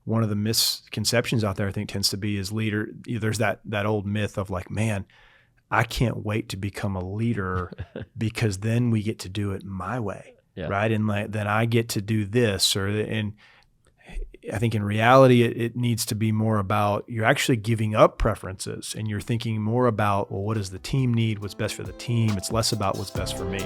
one of the misconceptions out there, I think, tends to be is leader. There's that old myth of like, man, I can't wait to become a leader because then we get to do it my way, right? And like, then I get to do this, and I think in reality, it needs to be more about you're actually giving up preferences and you're thinking more about, well, what does the team need? What's best for the team? It's less about what's best for me.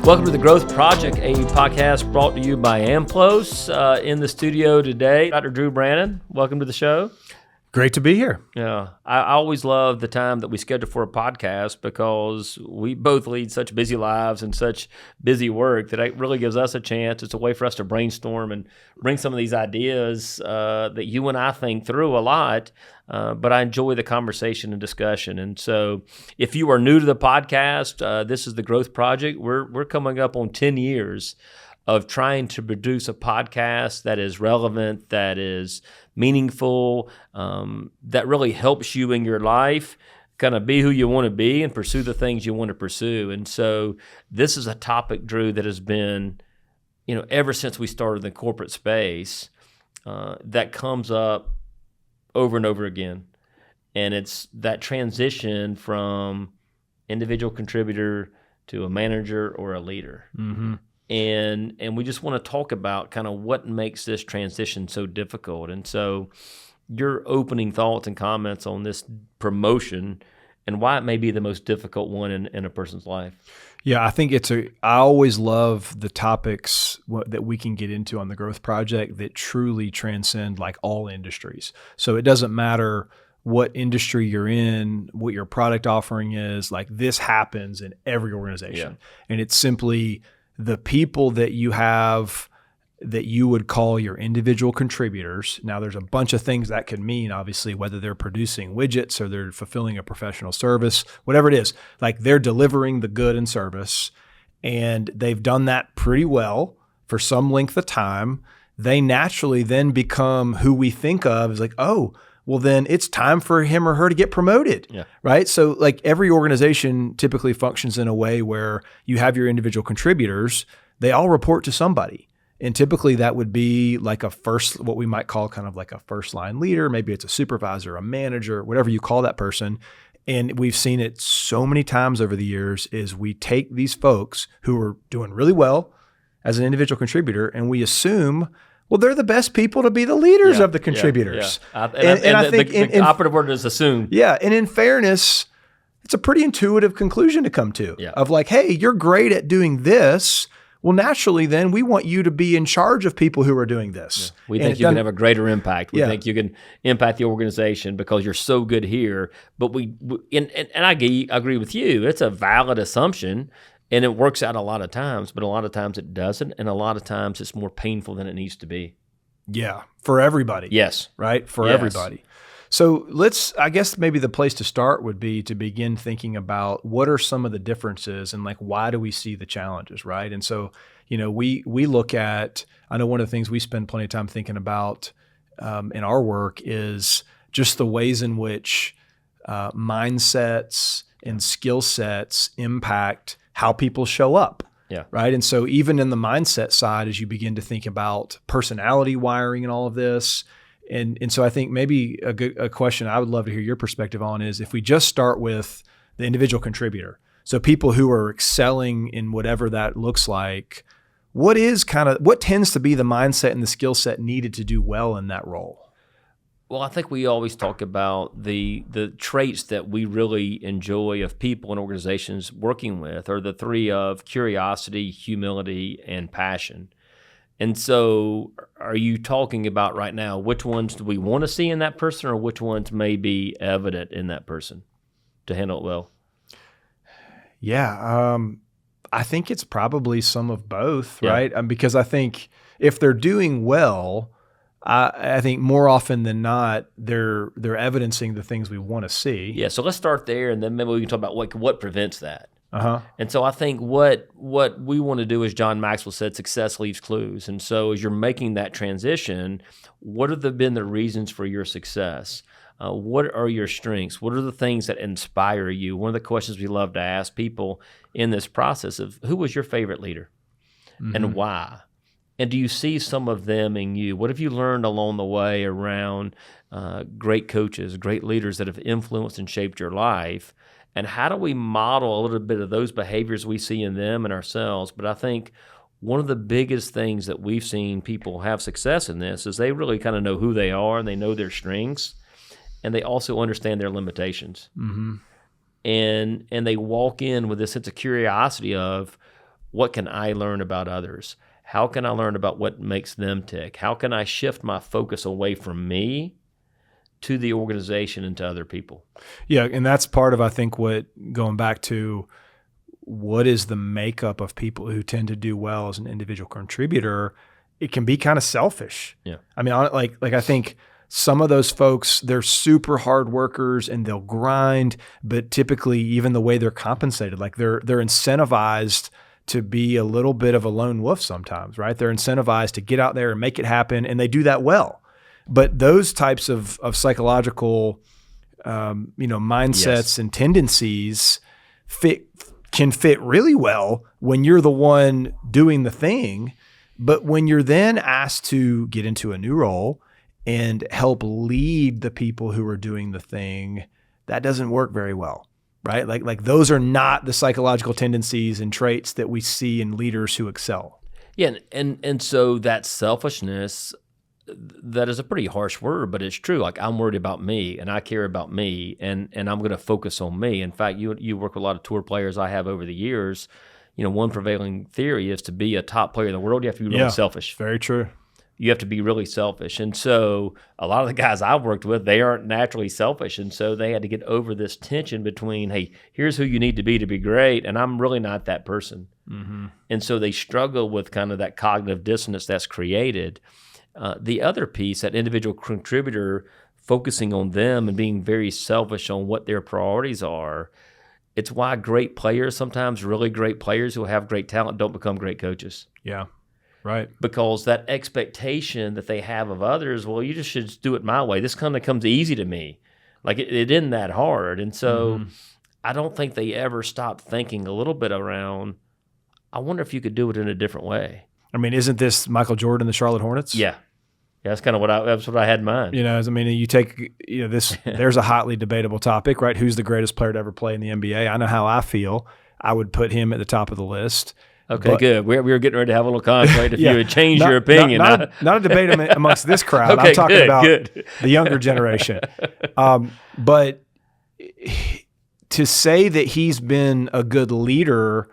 Welcome to The Growth Project, a podcast brought to you by AMPLOS. In the studio today, Dr. Drew Brannon. Welcome to the show. Great to be here. Yeah, I always love the time that we schedule for a podcast because we both lead such busy lives and such busy work that it really gives us a chance. It's a way for us to brainstorm and bring some of these ideas that you and I think through a lot, but I enjoy the conversation and discussion. And so if you are new to the podcast, this is The Growth Project. We're coming up on 10 years of trying to produce a podcast that is relevant, that is meaningful, that really helps you in your life kind of be who you want to be and pursue the things you want to pursue. And so this is a topic, Drew, that has been, ever since we started the corporate space, that comes up over and over again. And it's that transition from individual contributor to a manager or a leader. Mm-hmm. And we just want to talk about kind of what makes this transition so difficult. And so your opening thoughts and comments on this promotion and why it may be the most difficult one in a person's life. Yeah, I think I always love the topics that we can get into on the Growth Project that truly transcend like all industries. So it doesn't matter what industry you're in, what your product offering is, like this happens in every organization. Yeah. And it's simply the people that you have that you would call your individual contributors. Now, there's a bunch of things that could mean, obviously, whether they're producing widgets or they're fulfilling a professional service, whatever it is, like they're delivering the good and service, and they've done that pretty well for some length of time. They naturally then become who we think of as like, oh, well, then it's time for him or her to get promoted, right? So like every organization typically functions in a way where you have your individual contributors, they all report to somebody. And typically that would be like what we might call kind of like a first line leader. Maybe it's a supervisor, a manager, whatever you call that person. And we've seen it so many times over the years is we take these folks who are doing really well as an individual contributor and we assume, well, they're the best people to be the leaders of the contributors. Yeah. And I think the operative word is assume. Yeah, and in fairness, it's a pretty intuitive conclusion to come to of like, hey, you're great at doing this. Well, naturally, then we want you to be in charge of people who are doing this. Yeah. We think you can have a greater impact. We think you can impact the organization because you're so good here. But and I agree with you. It's a valid assumption. And it works out a lot of times, but a lot of times it doesn't. And a lot of times it's more painful than it needs to be. Yeah, for everybody. Yes. Right? For everybody. So I guess maybe the place to start would be to begin thinking about what are some of the differences and like, why do we see the challenges, right? And so, we look at, I know one of the things we spend plenty of time thinking about in our work is just the ways in which mindsets and skill sets impact how people show up, right? And so even in the mindset side, as you begin to think about personality wiring and all of this, and so I think maybe a question I would love to hear your perspective on is if we just start with the individual contributor, so people who are excelling in whatever that looks like, what tends to be the mindset and the skill set needed to do well in that role? Well, I think we always talk about the traits that we really enjoy of people and organizations working with are the three of curiosity, humility, and passion. And so are you talking about right now, which ones do we want to see in that person or which ones may be evident in that person to handle it well? Yeah, I think it's probably some of both, right? Because I think if they're doing well, I think more often than not, they're evidencing the things we want to see. Yeah, so let's start there, and then maybe we can talk about what prevents that. And so I think what we want to do, as John Maxwell said, success leaves clues. And so as you're making that transition, what have been the reasons for your success? What are your strengths? What are the things that inspire you? One of the questions we love to ask people in this process of who was your favorite leader and why? And do you see some of them in you? What have you learned along the way around great coaches, great leaders that have influenced and shaped your life? And how do we model a little bit of those behaviors we see in them and ourselves? But I think one of the biggest things that we've seen people have success in this is they really kind of know who they are and they know their strengths, and they also understand their limitations. Mm-hmm. And they walk in with this sense of curiosity of, what can I learn about others? How can I learn about what makes them tick? How can I shift my focus away from me to the organization and to other people? Yeah, and that's part of, I think, what, going back to what is the makeup of people who tend to do well as an individual contributor, it can be kind of selfish. Yeah. I mean, like I think some of those folks, they're super hard workers and they'll grind, but typically even the way they're compensated, like they're incentivized to be a little bit of a lone wolf sometimes, right? They're incentivized to get out there and make it happen, and they do that well. But those types of psychological, mindsets Yes. and tendencies can fit really well when you're the one doing the thing. But when you're then asked to get into a new role and help lead the people who are doing the thing, that doesn't work very well, right? Like those are not the psychological tendencies and traits that we see in leaders who excel. Yeah, and so that selfishness, that is a pretty harsh word, but it's true. Like, I'm worried about me and I care about me, and I'm going to focus on me. In fact, you work with a lot of tour players I have over the years. One prevailing theory is to be a top player in the world, you have to be really selfish. Very true. You have to be really selfish. And so a lot of the guys I've worked with, they aren't naturally selfish. And so they had to get over this tension between, hey, here's who you need to be great, and I'm really not that person. Mm-hmm. And so they struggle with kind of that cognitive dissonance that's created. The other piece, that individual contributor focusing on them and being very selfish on what their priorities are, it's why great players, sometimes really great players who have great talent, don't become great coaches. Yeah, right. Because that expectation that they have of others, well, you just should do it my way. This kind of comes easy to me. Like, it isn't that hard. And so I don't think they ever stop thinking a little bit around, I wonder if you could do it in a different way. I mean, isn't this Michael Jordan, the Charlotte Hornets? Yeah, that's kind of that's what I had in mind. You take this. There's a hotly debatable topic, right? Who's the greatest player to ever play in the NBA? I know how I feel. I would put him at the top of the list. Okay, good. We were getting ready to have a little conflict if you would change your opinion. Not a debate amongst this crowd. Okay, I'm talking about good. the younger generation. But to say that he's been a good leader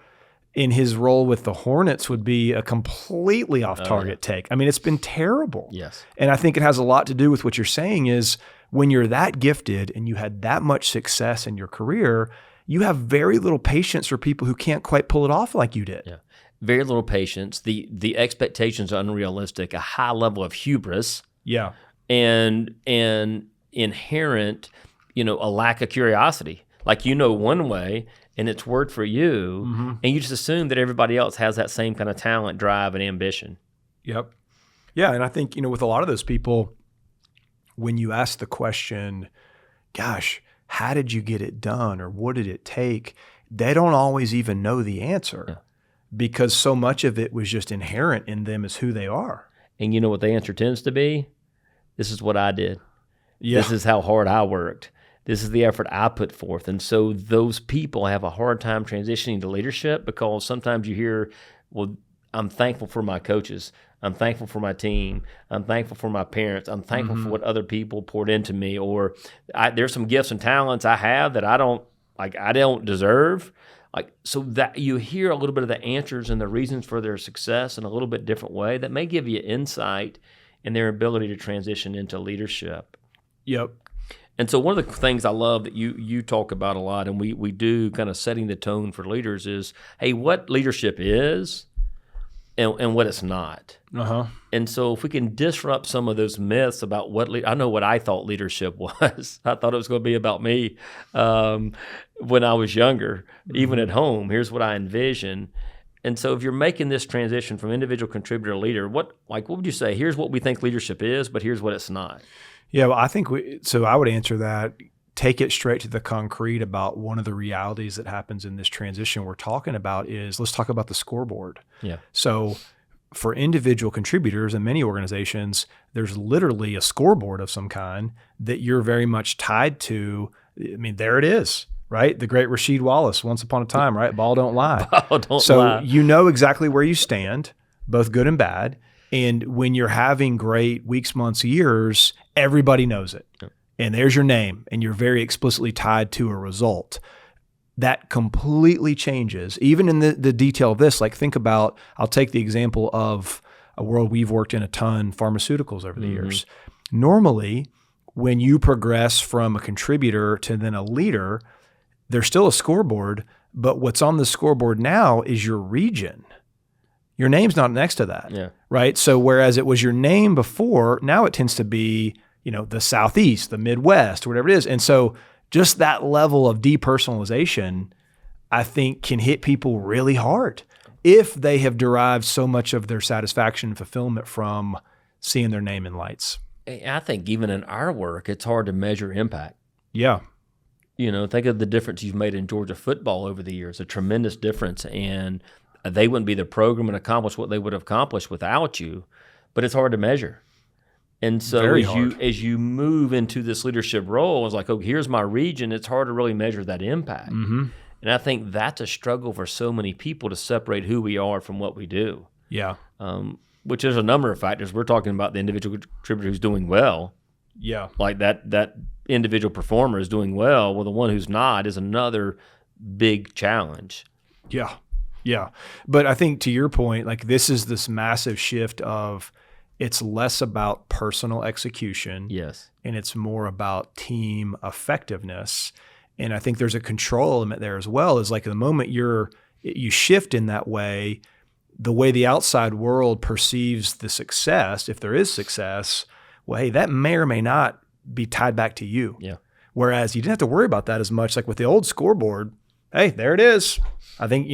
in his role with the Hornets would be a completely off-target take. I mean, it's been terrible. Yes. And I think it has a lot to do with what you're saying is when you're that gifted and you had that much success in your career, you have very little patience for people who can't quite pull it off like you did. Yeah. Very little patience. The expectations are unrealistic, a high level of hubris. Yeah. And inherent, a lack of curiosity. Like, one way and it's worked for you, and you just assume that everybody else has that same kind of talent, drive, and ambition. Yep. Yeah, and I think, with a lot of those people, when you ask the question, gosh, how did you get it done or what did it take? They don't always even know the answer because so much of it was just inherent in them as who they are. And you know what the answer tends to be? This is what I did. Yeah. This is how hard I worked. This is the effort I put forth. And so those people have a hard time transitioning to leadership because sometimes you hear, well, I'm thankful for my coaches. I'm thankful for my team. I'm thankful for my parents. I'm thankful for what other people poured into me. Or there's some gifts and talents I have that I don't deserve. So that you hear a little bit of the answers and the reasons for their success in a little bit different way that may give you insight in their ability to transition into leadership. Yep. And so one of the things I love that you talk about a lot, and we do kind of setting the tone for leaders is, hey, what leadership is and what it's not. Uh-huh. And so if we can disrupt some of those myths about I know what I thought leadership was. I thought it was going to be about me when I was younger, even at home. Here's what I envision. And so if you're making this transition from individual contributor to leader, what would you say? Here's what we think leadership is, but here's what it's not. Yeah, well, I think so I would answer that, take it straight to the concrete about one of the realities that happens in this transition we're talking about is, let's talk about the scoreboard. Yeah. So for individual contributors in many organizations, there's literally a scoreboard of some kind that you're very much tied to. I mean, there it is, right? The great Rasheed Wallace, once upon a time, right? Ball don't lie. Ball don't so lie. you know exactly where you stand, both good and bad. And when you're having great weeks, months, years, everybody knows it. Yep. And there's your name, and you're very explicitly tied to a result. That completely changes. Even in the detail of this, like think about, I'll take the example of a world we've worked in a ton, pharmaceuticals over the years. Normally, when you progress from a contributor to then a leader, there's still a scoreboard, but what's on the scoreboard now is your region. Your name's not next to that, right? So whereas it was your name before, now it tends to be, the Southeast, the Midwest, whatever it is. And so just that level of depersonalization, I think, can hit people really hard if they have derived so much of their satisfaction and fulfillment from seeing their name in lights. I think even in our work, it's hard to measure impact. Yeah. Think of the difference you've made in Georgia football over the years, a tremendous difference. And they wouldn't be the program and accomplish what they would have accomplished without you, but it's hard to measure. And so as you move into this leadership role, it's like, here's my region. It's hard to really measure that impact. Mm-hmm. And I think that's a struggle for so many people to separate who we are from what we do. Yeah. Which is a number of factors. We're talking about the individual contributor who's doing well. Yeah. Like that individual performer is doing well. Well, the one who's not is another big challenge. Yeah. Yeah. But I think to your point, like this is this massive shift of it's less about personal execution. Yes. And it's more about team effectiveness. And I think there's a control element there as well. Is like the moment you shift in that way the outside world perceives the success, if there is success, well, hey, that may or may not be tied back to you. Yeah. Whereas you didn't have to worry about that as much. Like with the old scoreboard, hey, there it is. I think,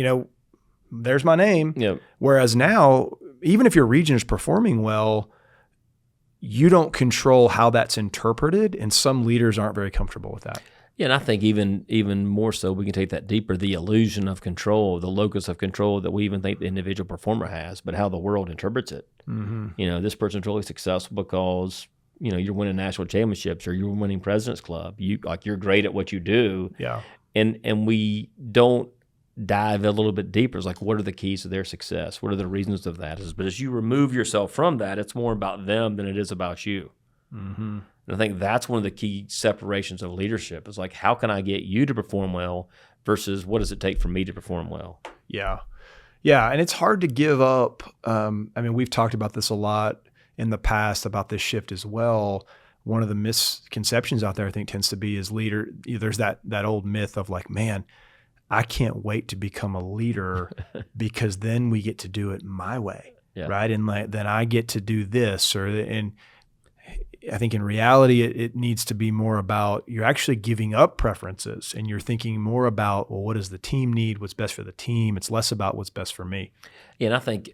there's my name. Yep. Whereas now, even if your region is performing well, you don't control how that's interpreted, and some leaders aren't very comfortable with that. Yeah, and I think even more so, we can take that deeper, the illusion of control, the locus of control that we even think the individual performer has, but how the world interprets it. Mm-hmm. This person's really successful because, you're winning national championships or you're winning President's Club. You're great at what you do. Yeah. And we don't dive a little bit deeper. It's like, what are the keys to their success? What are the reasons of that? But as you remove yourself from that, it's more about them than it is about you. Mm-hmm. And I think that's one of the key separations of leadership. Is like, how can I get you to perform well versus what does it take for me to perform well? Yeah. Yeah. And it's hard to give up. We've talked about this a lot in the past about this shift as well. One of the misconceptions out there, I think, tends to be is leader. There's that old myth of like, man, I can't wait to become a leader because then we get to do it my way. Yeah. Right. And then I get to do this and I think in reality, it needs to be more about you're actually giving up preferences and you're thinking more about, well, what does the team need? What's best for the team? It's less about what's best for me. Yeah, and I think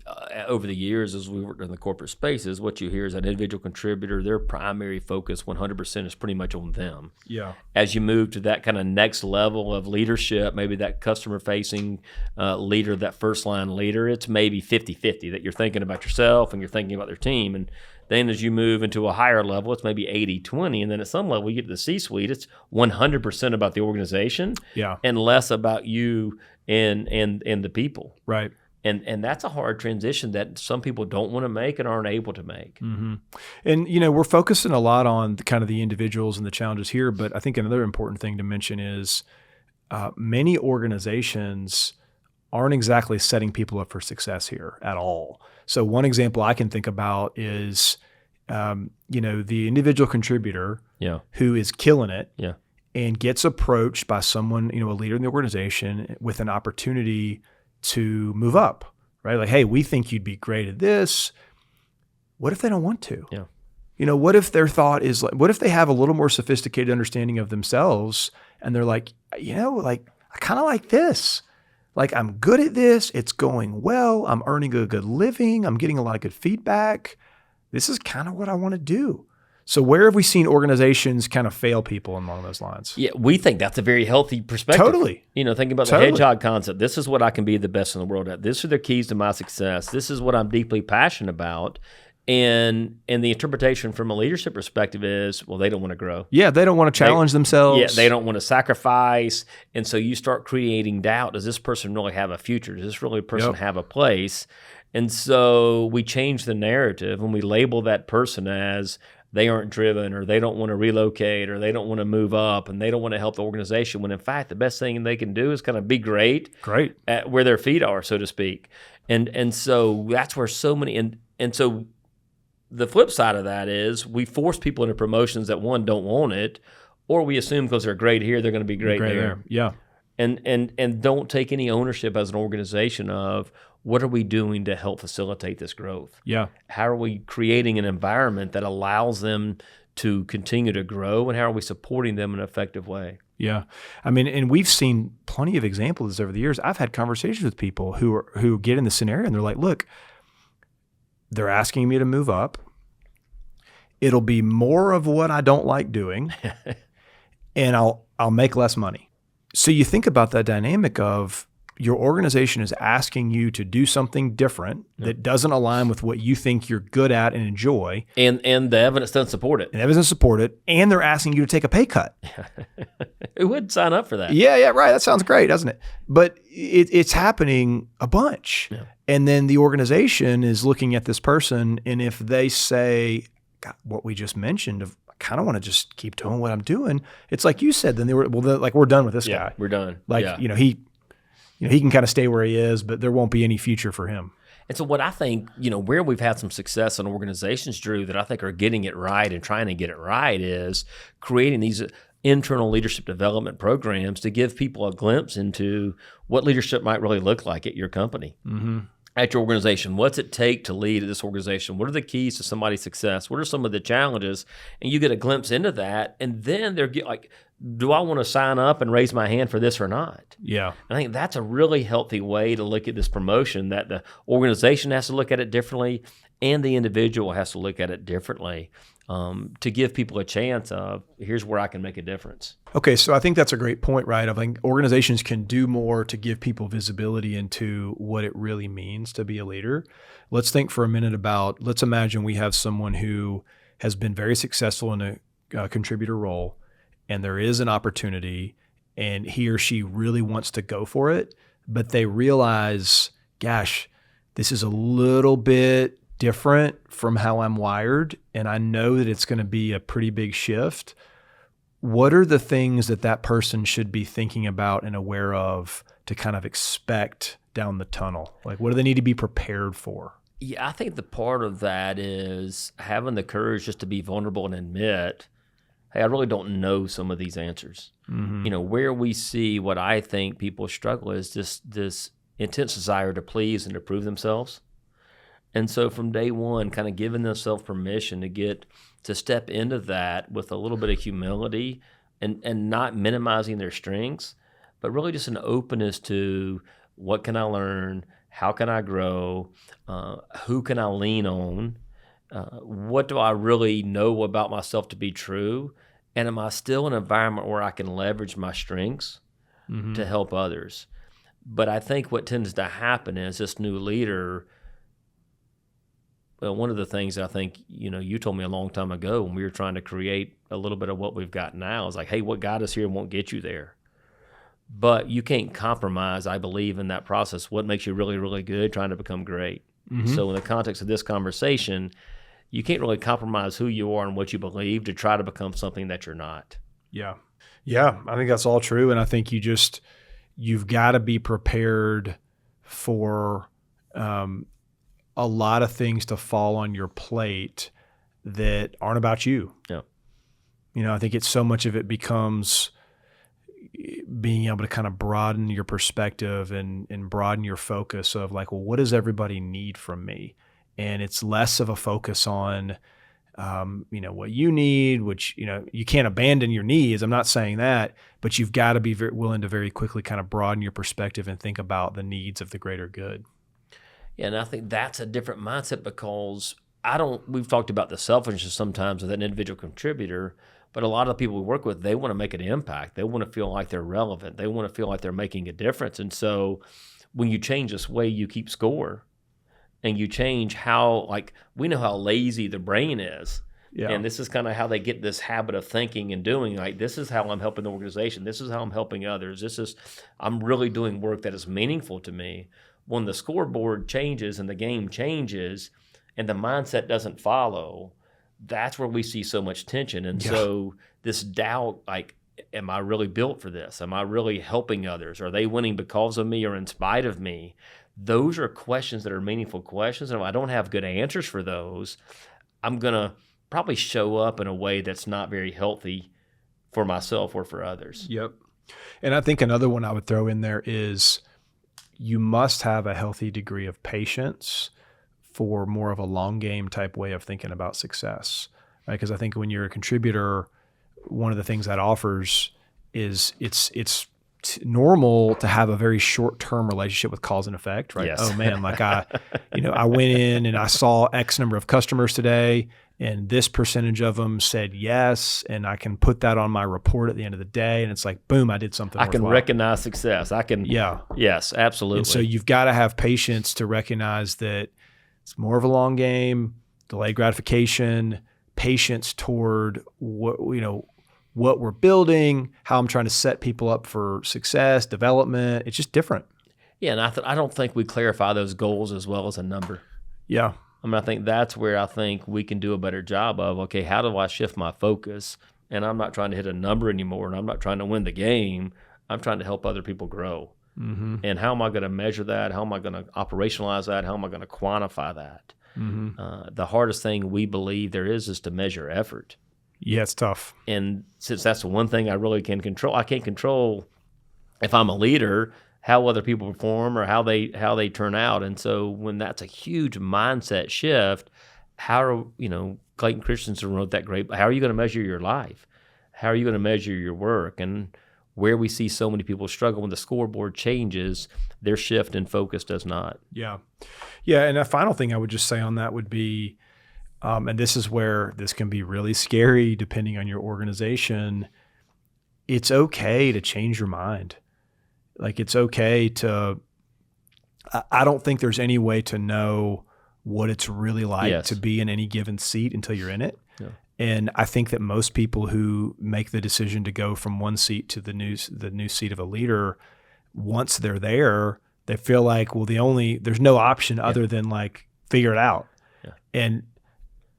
over the years, as we worked in the corporate spaces, what you hear is an individual contributor, their primary focus 100% is pretty much on them. Yeah. As you move to that kind of next level of leadership, maybe that customer-facing leader, that first-line leader, it's maybe 50-50 that you're thinking about yourself and you're thinking about their team. And then as you move into a higher level, it's maybe 80-20. And then at some level, you get to the C-suite, it's 100% about the organization and less about you and the people. Right. And that's a hard transition that some people don't want to make and aren't able to make. Mm-hmm. And, we're focusing a lot on kind of the individuals and the challenges here, but I think another important thing to mention is many organizations aren't exactly setting people up for success here at all. So one example I can think about is, the individual contributor who is killing it and gets approached by someone, a leader in the organization with an opportunity to move up, right? Like, hey, we think you'd be great at this. What if they don't want to? Yeah. What if their thought is like, what if they have a little more sophisticated understanding of themselves and they're like, I kind of like this. Like, I'm good at this. It's going well. I'm earning a good living. I'm getting a lot of good feedback. This is kind of what I want to do. So where have we seen organizations kind of fail people along those lines? Yeah, we think that's a very healthy perspective. Totally. Thinking about the hedgehog concept. This is what I can be the best in the world at. These are the keys to my success. This is what I'm deeply passionate about. And the interpretation from a leadership perspective is, well, they don't want to grow. Yeah, they don't want to challenge themselves. Yeah, they don't want to sacrifice. And so you start creating doubt. Does this person really have a future? Does this really person have a place? And so we change the narrative and we label that person as they aren't driven, or they don't want to relocate, or they don't want to move up, and they don't want to help the organization, when in fact the best thing they can do is kind of be great at where their feet are, so to speak. And so that's where so many and so the flip side of that is we force people into promotions that, one, don't want it, or we assume because they're great here, they're going to be great there. Yeah. And don't take any ownership as an organization of, what are we doing to help facilitate this growth? Yeah. How are we creating an environment that allows them to continue to grow, and how are we supporting them in an effective way? Yeah. I mean, and we've seen plenty of examples over the years. I've had conversations with people who get in the scenario and they're like, look, they're asking me to move up. It'll be more of what I don't like doing, and I'll make less money. So you think about that dynamic of, your organization is asking you to do something different that doesn't align with what you think you're good at and enjoy. And the evidence doesn't support it. And the evidence doesn't support it. And they're asking you to take a pay cut. Who would sign up for that? Yeah, right. That sounds great, doesn't it? But it's happening a bunch. Yeah. And then the organization is looking at this person, and if they say, God, what we just mentioned of, I kind of want to just keep doing what I'm doing, it's like you said, then we're done with this guy. We're done. He can kind of stay where he is, but there won't be any future for him. And so what I think, where we've had some success in organizations, Drew, that I think are getting it right and trying to get it right, is creating these internal leadership development programs to give people a glimpse into what leadership might really look like at your company. Mm-hmm. At your organization. What's it take to lead at this organization? What are the keys to somebody's success? What are some of the challenges? And you get a glimpse into that, and then they're like, do I want to sign up and raise my hand for this or not? Yeah. I think that's a really healthy way to look at this promotion, that the organization has to look at it differently and the individual has to look at it differently, to give people a chance of, here's where I can make a difference. Okay, so I think that's a great point, right? I think organizations can do more to give people visibility into what it really means to be a leader. Let's think for a minute let's imagine we have someone who has been very successful in a contributor role, and there is an opportunity, and he or she really wants to go for it, but they realize, gosh, this is a little bit different from how I'm wired, and I know that it's going to be a pretty big shift. What are the things that person should be thinking about and aware of to kind of expect down the tunnel? Like, what do they need to be prepared for? Yeah, I think the part of that is having the courage just to be vulnerable and admit, hey, I really don't know some of these answers. Mm-hmm. Where we see what I think people struggle is this intense desire to please and to prove themselves. And so from day one, kind of giving themselves permission to step into that with a little bit of humility and not minimizing their strengths, but really just an openness to, what can I learn? How can I grow? Who can I lean on? What do I really know about myself to be true? And am I still in an environment where I can leverage my strengths to help others? But I think what tends to happen is this new leader, one of the things I think, you told me a long time ago when we were trying to create a little bit of what we've got now is like, hey, what got us here won't get you there. But you can't compromise, I believe, in that process, what makes you really, really good, trying to become great. Mm-hmm. So in the context of this conversation, you can't really compromise who you are and what you believe to try to become something that you're not. Yeah. Yeah, I think that's all true. And I think you've got to be prepared for a lot of things to fall on your plate that aren't about you. Yeah. I think it's so much of it becomes being able to kind of broaden your perspective and broaden your focus of like, well, what does everybody need from me? And it's less of a focus on, what you need, which, you can't abandon your needs. I'm not saying that, but you've got to be willing to very quickly kind of broaden your perspective and think about the needs of the greater good. Yeah, and I think that's a different mindset, because we've talked about the selfishness sometimes of an individual contributor, but a lot of the people we work with, they want to make an impact. They want to feel like they're relevant. They want to feel like they're making a difference. And so when you change this way you keep score, and you change how, like, we know how lazy the brain is. Yeah. And this is kind of how they get this habit of thinking and doing, like, this is how I'm helping the organization. This is how I'm helping others. I'm really doing work that is meaningful to me. When the scoreboard changes and the game changes and the mindset doesn't follow, that's where we see so much tension. And so this doubt, like, am I really built for this? Am I really helping others? Are they winning because of me or in spite of me? Those are questions that are meaningful questions. And if I don't have good answers for those, I'm going to probably show up in a way that's not very healthy for myself or for others. Yep. And I think another one I would throw in there is you must have a healthy degree of patience for more of a long game type way of thinking about success, right? Because I think when you're a contributor, one of the things that offers is it's normal to have a very short-term relationship with cause and effect, right? Yes. Oh man, like I went in and I saw X number of customers today, and this percentage of them said yes, and I can put that on my report at the end of the day, and it's like, boom, I did something. I can recognize success. Yes, absolutely. And so you've got to have patience to recognize that it's more of a long game, delayed gratification, patience toward what we're building, how I'm trying to set people up for success, development. It's just different. Yeah, and I don't think we clarify those goals as well as a number. Yeah. I mean, I think that's where I think we can do a better job of, okay, how do I shift my focus? And I'm not trying to hit a number anymore, and I'm not trying to win the game. I'm trying to help other people grow. Mm-hmm. And how am I going to measure that? How am I going to operationalize that? How am I going to quantify that? Mm-hmm. The hardest thing we believe there is to measure effort. Yeah, it's tough. And since that's the one thing I really can control, I can't control, if I'm a leader, how other people perform or how they turn out. And so when that's a huge mindset shift, Clayton Christensen wrote that great, how are you going to measure your life? How are you going to measure your work? And where we see so many people struggle when the scoreboard changes, their shift in focus does not. Yeah. Yeah, and a final thing I would just say on that would be, and this is where this can be really scary depending on your organization, it's okay to change your mind. Like, it's okay to, I don't think there's any way to know what it's really like to be in any given seat until you're in it. Yeah. And I think that most people who make the decision to go from one seat to the new seat of a leader, once they're there, they feel like, well, there's no option other than like figure it out. Yeah. And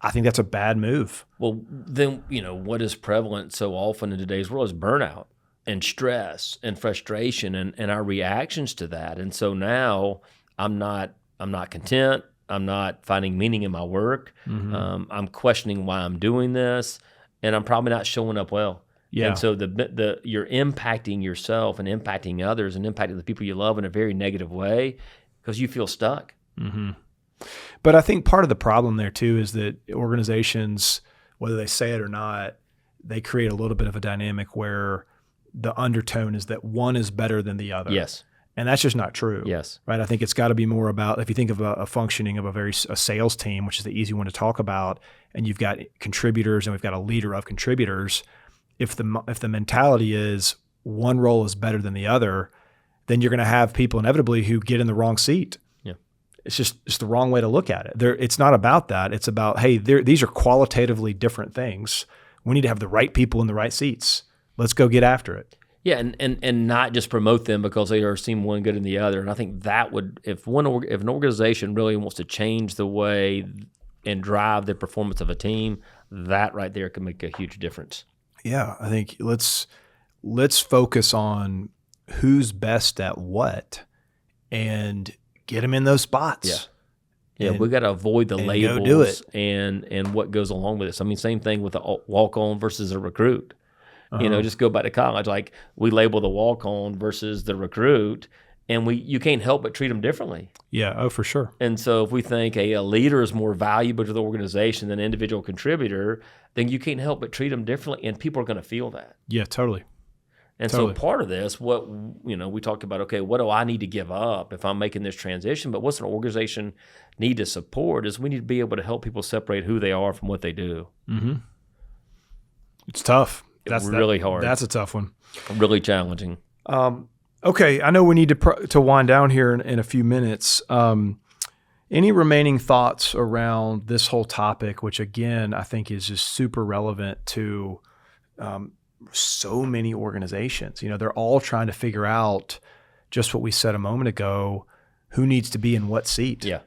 I think that's a bad move. Well, then, what is prevalent so often in today's world is burnout and stress and frustration and our reactions to that. And so now I'm not content. I'm not finding meaning in my work. Mm-hmm. I'm questioning why I'm doing this, and I'm probably not showing up well. Yeah. And so you're impacting yourself and impacting others and impacting the people you love in a very negative way because you feel stuck. Mm-hmm. But I think part of the problem there too is that organizations, whether they say it or not, they create a little bit of a dynamic where the undertone is that one is better than the other. Yes. And that's just not true. Yes. Right. I think it's got to be more about, if you think of a functioning of a sales team, which is the easy one to talk about, and you've got contributors and we've got a leader of contributors. If the mentality is one role is better than the other, then you're going to have people inevitably who get in the wrong seat. Yeah. It's the wrong way to look at it. It's not about that. It's about, hey, these are qualitatively different things. We need to have the right people in the right seats. Let's go get after it. Yeah, and not just promote them because they are seem one good than the other. And I think that would, if an organization really wants to change the way and drive the performance of a team, that right there can make a huge difference. Yeah, I think let's focus on who's best at what and get them in those spots. Yeah, we got to avoid the labels and what goes along with it. So, I mean, same thing with a walk-on versus a recruit. Just go back to college. Like, we label the walk-on versus the recruit, and you can't help but treat them differently. Yeah, oh, for sure. And so if we think a leader is more valuable to the organization than an individual contributor, then you can't help but treat them differently, and people are going to feel that. Yeah, totally. And Totally. so part of this, we talked about, okay, what do I need to give up if I'm making this transition? But what's an organization need to support is we need to be able to help people separate who they are from what they do. Mm-hmm. It's tough. That's really hard. That's a tough one. Really challenging. Okay, I know we need to wind down here in a few minutes. Any remaining thoughts around this whole topic, which again I think is just super relevant to so many organizations? They're all trying to figure out just what we said a moment ago: who needs to be in what seat. Yeah,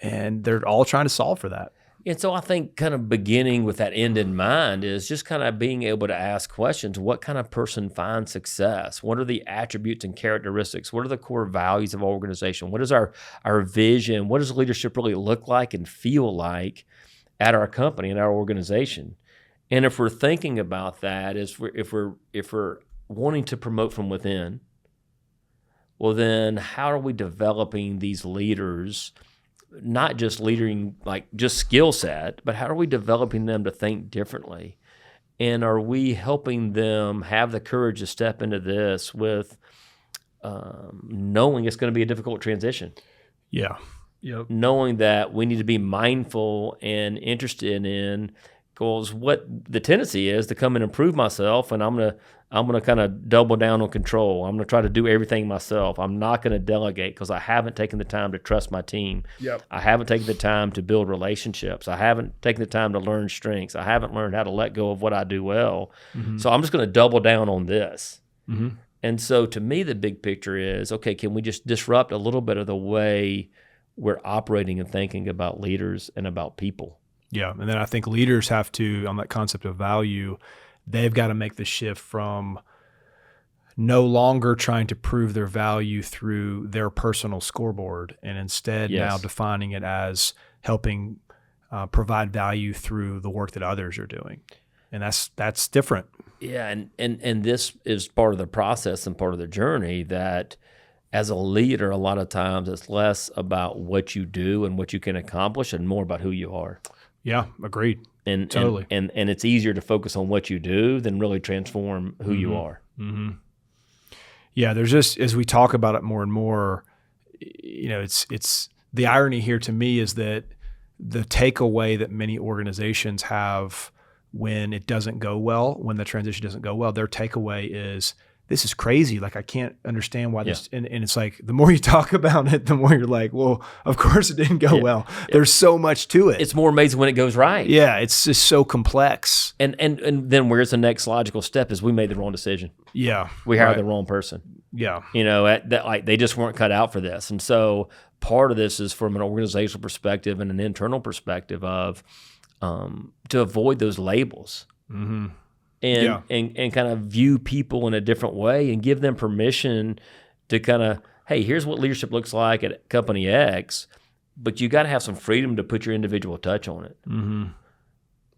and they're all trying to solve for that. And so I think kind of beginning with that end in mind is just kind of being able to ask questions. What kind of person finds success? What are the attributes and characteristics? What are the core values of our organization? What is our vision? What does leadership really look like and feel like at our company and our organization? And if we're thinking about that, if we're wanting to promote from within, well, then how are we developing these leaders? Not just leading like just skill set, but how are we developing them to think differently? And are we helping them have the courage to step into this with knowing it's going to be a difficult transition? Yeah. Yep. Knowing that we need to be mindful and interested in, because what the tendency is to come and improve myself, and I'm gonna kind of double down on control. I'm gonna try to do everything myself. I'm not gonna delegate because I haven't taken the time to trust my team. Yep. I haven't taken the time to build relationships. I haven't taken the time to learn strengths. I haven't learned how to let go of what I do well. Mm-hmm. So I'm just gonna double down on this. Mm-hmm. And so to me, the big picture is, okay, can we just disrupt a little bit of the way we're operating and thinking about leaders and about people? Yeah, and then I think leaders have to, on that concept of value, they've got to make the shift from no longer trying to prove their value through their personal scoreboard, and instead now defining it as helping provide value through the work that others are doing. And that's different. Yeah, and this is part of the process and part of the journey that as a leader, a lot of times it's less about what you do and what you can accomplish and more about who you are. Yeah, agreed. And totally. And it's easier to focus on what you do than really transform who you are. Mm-hmm. Yeah, there's just, as we talk about it more and more, it's the irony here to me is that the takeaway that many organizations have when it doesn't go well, when the transition doesn't go well, their takeaway is, this is crazy. Like, I can't understand why this, and it's like, the more you talk about it, the more you're like, well, of course it didn't go well. There's so much to it. It's more amazing when it goes right. Yeah. It's just so complex. And then where's the next logical step is we made the wrong decision. Yeah. We hired the wrong person. Yeah. Like they just weren't cut out for this. And so part of this is from an organizational perspective and an internal perspective of, to avoid those labels. Mm-hmm. And kind of view people in a different way and give them permission to kind of, hey, here's what leadership looks like at company X, but you got to have some freedom to put your individual touch on it. Mm-hmm.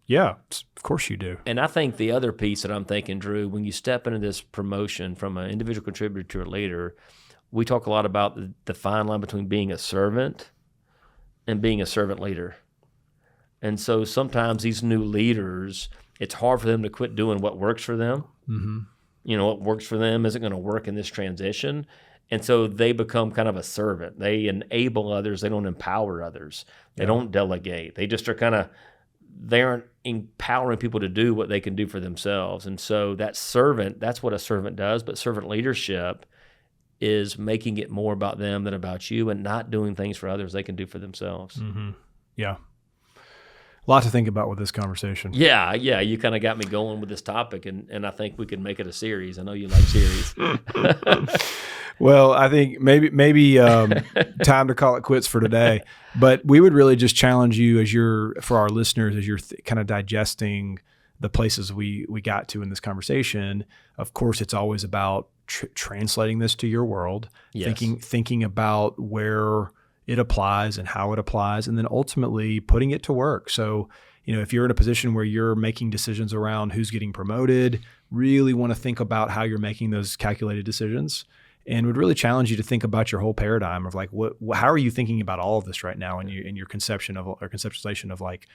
Yeah, of course you do. And I think the other piece that I'm thinking, Drew, when you step into this promotion from an individual contributor to a leader, we talk a lot about the fine line between being a servant and being a servant leader. And so sometimes these new leaders, it's hard for them to quit doing what works for them. Mm-hmm. What works for them isn't going to work in this transition. And so they become kind of a servant. They enable others. They don't empower others. They don't delegate. They just are they aren't empowering people to do what they can do for themselves. And so that servant, that's what a servant does. But servant leadership is making it more about them than about you and not doing things for others they can do for themselves. Mm-hmm. Yeah. A lot to think about with this conversation. Yeah, you kind of got me going with this topic, and I think we could make it a series. I know you like series. Well, I think maybe time to call it quits for today. But we would really just challenge you for our listeners, as you're kind of digesting the places we got to in this conversation. Of course, it's always about translating this to your world, thinking about where it applies and how it applies, and then ultimately putting it to work. So, if you're in a position where you're making decisions around who's getting promoted, really want to think about how you're making those calculated decisions, and would really challenge you to think about your whole paradigm of like, how are you thinking about all of this right now in your conceptualization of like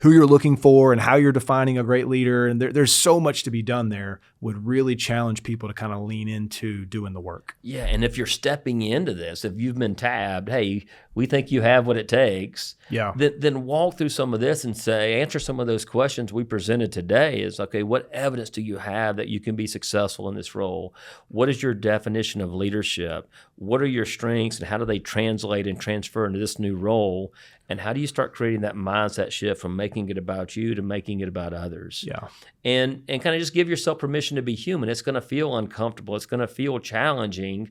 who you're looking for and how you're defining a great leader. And there's so much to be done there would really challenge people to kind of lean into doing the work. Yeah, and if you're stepping into this, if you've been tabbed, hey, we think you have what it takes, then walk through some of this and answer some of those questions we presented today is, okay, what evidence do you have that you can be successful in this role? What is your definition of leadership? What are your strengths and how do they translate and transfer into this new role? And how do you start creating that mindset shift from making it about you to making it about others? Yeah. And kind of just give yourself permission to be human. It's going to feel uncomfortable. It's going to feel challenging,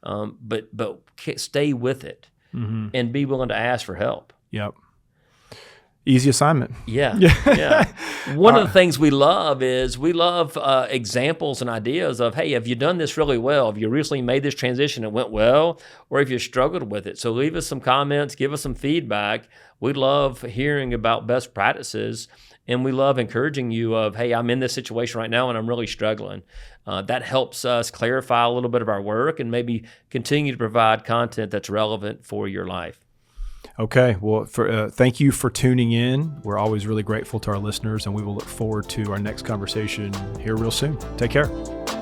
but stay with it and be willing to ask for help. Yep. Easy assignment. Yeah. One of the things we love is examples and ideas of, hey, have you done this really well? Have you recently made this transition and went well? Or have you struggled with it? So leave us some comments, give us some feedback. We love hearing about best practices, and we love encouraging you of, hey, I'm in this situation right now and I'm really struggling. That helps us clarify a little bit of our work and maybe continue to provide content that's relevant for your life. Okay. Well, thank you for tuning in. We're always really grateful to our listeners, and we will look forward to our next conversation here real soon. Take care.